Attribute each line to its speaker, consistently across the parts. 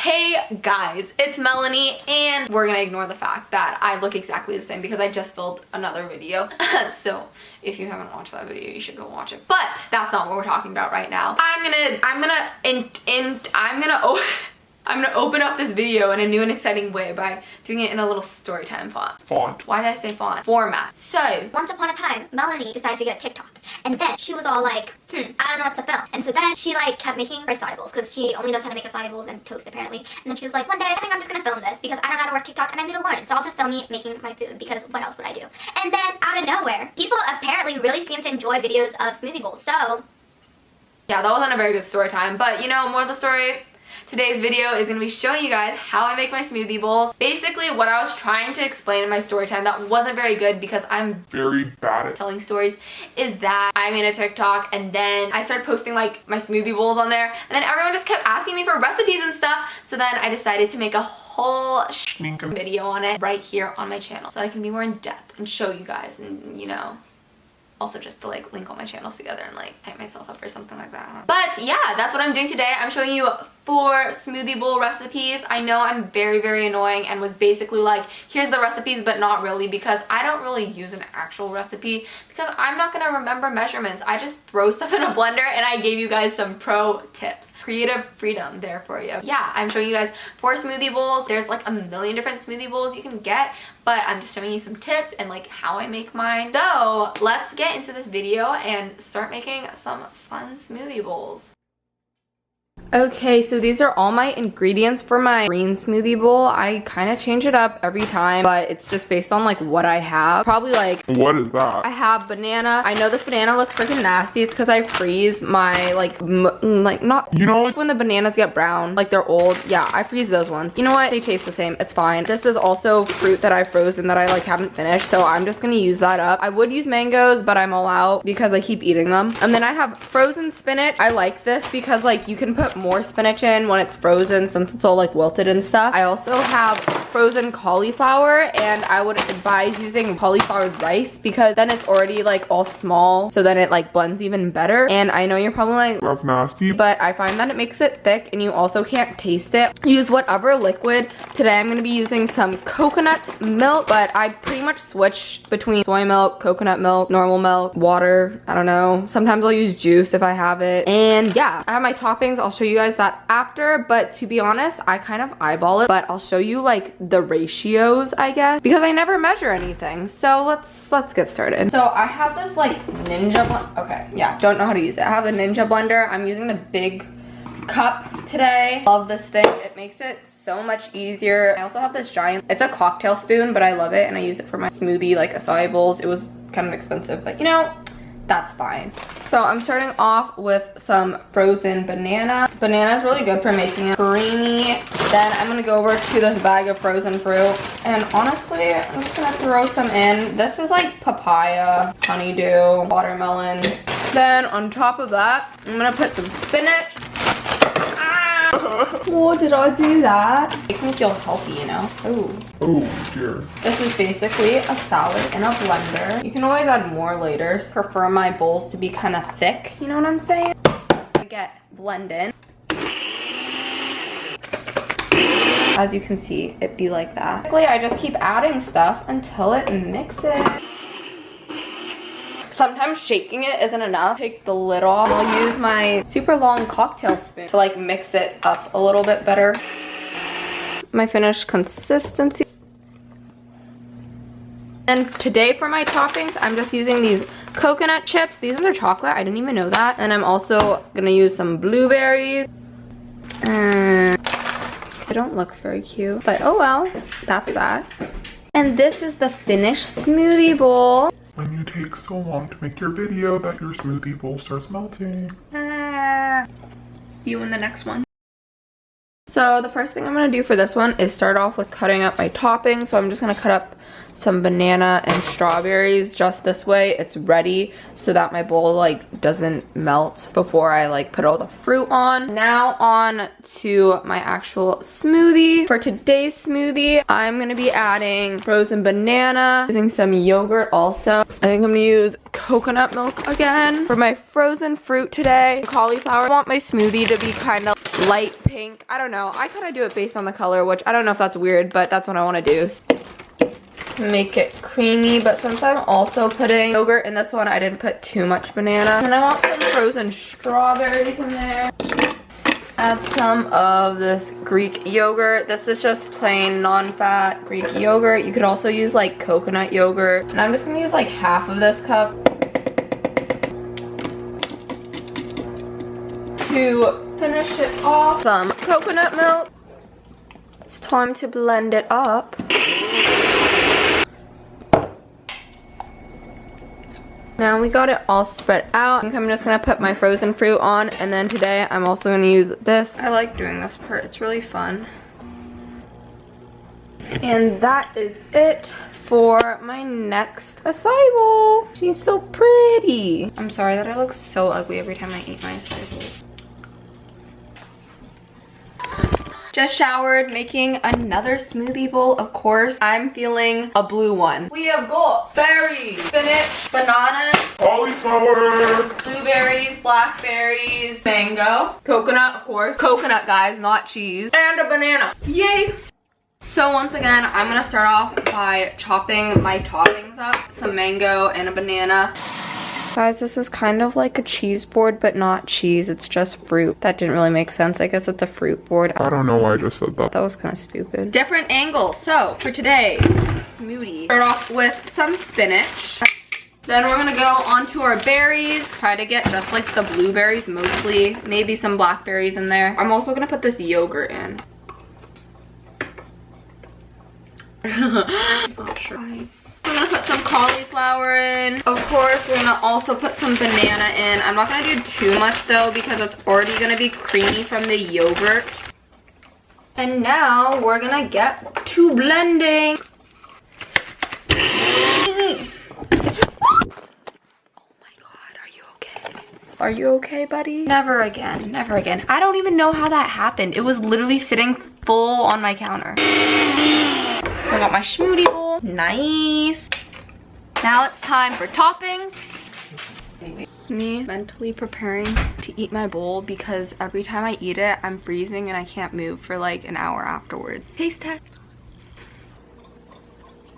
Speaker 1: Hey guys, it's Melanie, and we're gonna ignore the fact that I look exactly the same because I just filmed another video. So if you haven't watched that video, you should go watch it. But that's not what we're talking about right now. I'm gonna open up this video in a new and exciting way by doing it in a little story time font. Why did I say font? Format. So,
Speaker 2: once upon a time, Melanie decided to get a TikTok. And then she was all like, I don't know what to film. And so then she like kept making acai bowls because she only knows how to make acai bowls and toast apparently. And then she was like, one day I think I'm just gonna film this because I don't know how to work TikTok and I need to learn. So I'll just film me making my food because what else would I do? And then out of nowhere, people apparently really seem to enjoy videos of smoothie bowls. So
Speaker 1: yeah, that wasn't a very good story time, but you know, more of the story. Today's video is going to be showing you guys how I make my smoothie bowls. Basically, what I was trying to explain in my story time that wasn't very good because I'm very bad at telling stories is that I made a TikTok and then I started posting like my smoothie bowls on there and then everyone just kept asking me for recipes and stuff. So then I decided to make a whole video on it right here on my channel so that I can be more in depth and show you guys and, you know, also just to like link all my channels together and like hype myself up or something like that. But yeah, that's what I'm doing today. I'm showing you 4 smoothie bowl recipes. I know I'm very annoying and was basically like, here's the recipes but not really because I don't really use an actual recipe because I'm not gonna remember measurements. I just throw stuff in a blender and I gave you guys some pro tips. Creative freedom there for you. Yeah, I'm showing you guys 4 smoothie bowls. There's like a million different smoothie bowls you can get, but I'm just showing you some tips and like how I make mine. So let's get into this video and start making some fun smoothie bowls. Okay, so these are all my ingredients for my green smoothie bowl. I kind of change it up every time, but it's just based on like what I have. Probably like,
Speaker 3: what is that?
Speaker 1: I have banana. I know this banana looks freaking nasty. It's because I freeze my like not,
Speaker 3: you know, like
Speaker 1: when the bananas get brown, like they're old. Yeah, I freeze those ones. You know what? They taste the same. It's fine. This is also fruit that I've frozen that I like haven't finished, so I'm just gonna use that up. I would use mangoes, but I'm all out because I keep eating them. And then I have frozen spinach. I like this because like you can put more spinach in when it's frozen since it's all like wilted and stuff. I also have frozen cauliflower and I would advise using cauliflower rice because then it's already like all small, so then it like blends even better. And I know you're probably like,
Speaker 3: that's nasty,
Speaker 1: but I find that it makes it thick and you also can't taste it. Use whatever liquid. Today I'm going to be using some coconut milk, but I pretty much switch between soy milk, coconut milk, normal milk, water. I don't know. Sometimes I'll use juice if I have it. And yeah, I have my toppings. I'll show you guys that after, but to be honest, I kind of eyeball it, but I'll show you like the ratios, I guess, because I never measure anything. So let's get started. So I have this like Ninja blender. Okay, yeah, don't know how to use it. I have a Ninja blender. I'm using the big cup today. Love this thing. It makes it so much easier. I also have this giant, it's a cocktail spoon, but I love it and I use it for my smoothie like acai bowls. It was kind of expensive, but you know, that's fine. So I'm starting off with some frozen banana. Banana is really good for making it creamy. Then I'm gonna go over to this bag of frozen fruit. And honestly, I'm just gonna throw some in. This is like papaya, honeydew, watermelon. Then on top of that, I'm gonna put some spinach. Oh, did I do that? It makes me feel healthy, you know? Ooh.
Speaker 3: Oh dear.
Speaker 1: This is basically a salad in a blender. You can always add more later. Prefer my bowls to be kind of thick, you know what I'm saying? I get blended. As you can see, it be like that. Basically, I just keep adding stuff until it mixes. Sometimes shaking it isn't enough. Take the lid off. I'll use my super long cocktail spoon to like mix it up a little bit better. My finished consistency. And today for my toppings, I'm just using these coconut chips. These are chocolate. I didn't even know that. And I'm also gonna use some blueberries. And they don't look very cute, but oh well, that's that. And this is the finished smoothie bowl.
Speaker 3: When you take so long to make your video that your smoothie bowl starts melting.
Speaker 1: See you in the next one. So the first thing I'm gonna do for this one is start off with cutting up my toppings. So I'm just gonna cut up some banana and strawberries just this way. It's ready so that my bowl like doesn't melt before I like put all the fruit on. Now on to my actual smoothie. For today's smoothie, I'm gonna be adding frozen banana, using some yogurt also. I think I'm gonna use coconut milk again. For my frozen fruit today, cauliflower. I want my smoothie to be kind of light pink. I don't know. I kind of do it based on the color, which I don't know if that's weird, but that's what I want to do. To make it creamy, but since I'm also putting yogurt in this one, I didn't put too much banana. And I want some frozen strawberries in there. Add some of this Greek yogurt. This is just plain non-fat Greek yogurt. You could also use like coconut yogurt. And I'm just gonna use like half of this cup to finish it off. Some coconut milk. It's time to blend it up. Now we got it all spread out. I think I'm just gonna put my frozen fruit on, and then today I'm also gonna use this. I like doing this part, it's really fun. And that is it for my next acai bowl. She's so pretty. I'm sorry that I look so ugly every time I eat my acai bowls. Just showered, making another smoothie bowl, of course. I'm feeling a blue one. We have got berries, spinach, bananas,
Speaker 3: Cauliflower!
Speaker 1: blueberries, blackberries, mango, coconut, of course. Coconut, guys, not cheese. And a banana. Yay! So once again, I'm gonna start off by chopping my toppings up. Some mango and a banana. Guys, this is kind of like a cheese board, but not cheese. It's just fruit. That didn't really make sense. I guess it's a fruit board.
Speaker 3: I don't know why I just said that.
Speaker 1: That was kind of stupid. Different angles. So for today, smoothie. Start off with some spinach. Then we're gonna go on to our berries. Try to get just like the blueberries mostly. Maybe some blackberries in there. I'm also gonna put this yogurt in. Not sure. Nice. We're gonna put some cauliflower in. Of course, we're gonna also put some banana in. I'm not gonna do too much though because it's already gonna be creamy from the yogurt. And now we're gonna get to blending. Oh my god, are you okay? Are you okay, buddy? Never again, never again. I don't even know how that happened. It was literally sitting full on my counter. So I got my smoothie bowl. Nice. Now it's time for toppings. Me mentally preparing to eat my bowl because every time I eat it, I'm freezing and I can't move for like an hour afterwards. Taste test.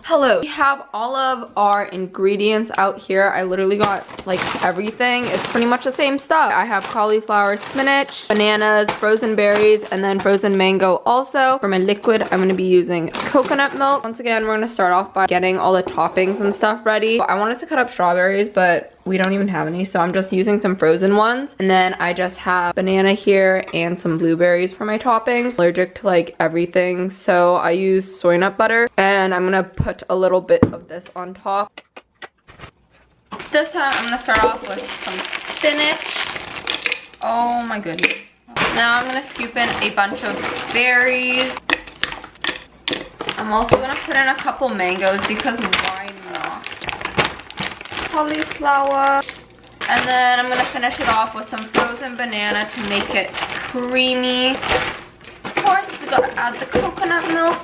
Speaker 1: Hello. We have all of our ingredients out here. I literally got like everything. It's pretty much the same stuff. I have cauliflower, spinach, bananas, frozen berries, and then frozen mango also. For my liquid, I'm gonna be using coconut milk. Once again, we're gonna start off by getting all the toppings and stuff ready. I wanted to cut up strawberries, but we don't even have any, so I'm just using some frozen ones. And then I just have banana here and some blueberries for my toppings. Allergic to like everything, so I use soy nut butter. And I'm gonna put a little bit of this on top. This time I'm gonna start off with some spinach. Oh my goodness. Now I'm gonna scoop in a bunch of berries. I'm also gonna put in a couple mangoes because why not? Cauliflower, and then I'm gonna finish it off with some frozen banana to make it creamy. Of course, we gotta add the coconut milk.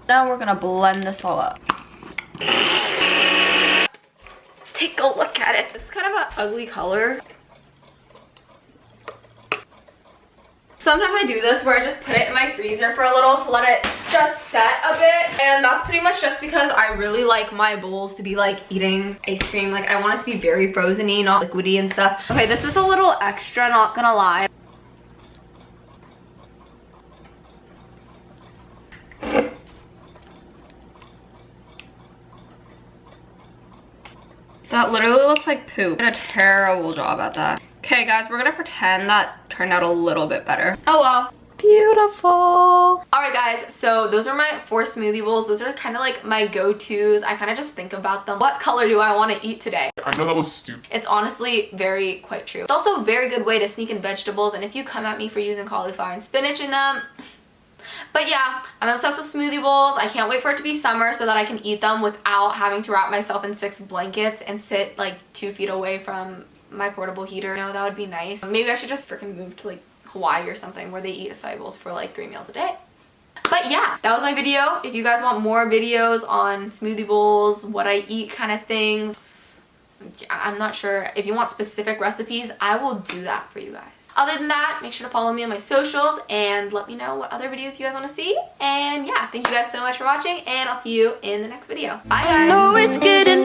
Speaker 1: Now we're gonna blend this all up. Take a look at it. It's kind of an ugly color. Sometimes I do this where I just put it in my freezer for a little to let it just set a bit. And that's pretty much just because I really like my bowls to be like eating ice cream. Like I want it to be very frozen-y, not liquidy and stuff. Okay, this is a little extra, not gonna lie. That literally looks like poop. I did a terrible job at that. Okay guys, we're gonna pretend that turned out a little bit better. Oh well. Beautiful. All right guys, so those are my 4 smoothie bowls. Those are kind of like my go-tos. I kind of just think about them. What color do I want to eat today?
Speaker 3: I know that was stupid.
Speaker 1: It's honestly quite true. It's also a very good way to sneak in vegetables, and if you come at me for using cauliflower and spinach in them, But yeah, I'm obsessed with smoothie bowls. I can't wait for it to be summer so that I can eat them without having to wrap myself in 6 blankets and sit like 2 feet away from my portable heater. You know, that would be nice. Maybe I should just freaking move to like Hawaii or something where they eat acai bowls for like 3 meals a day. But yeah, that was my video. If you guys want more videos on smoothie bowls, what I eat kind of things, I'm not sure. If you want specific recipes, I will do that for you guys. Other than that, make sure to follow me on my socials and let me know what other videos you guys want to see. And yeah, thank you guys so much for watching, and I'll see you in the next video. Bye guys!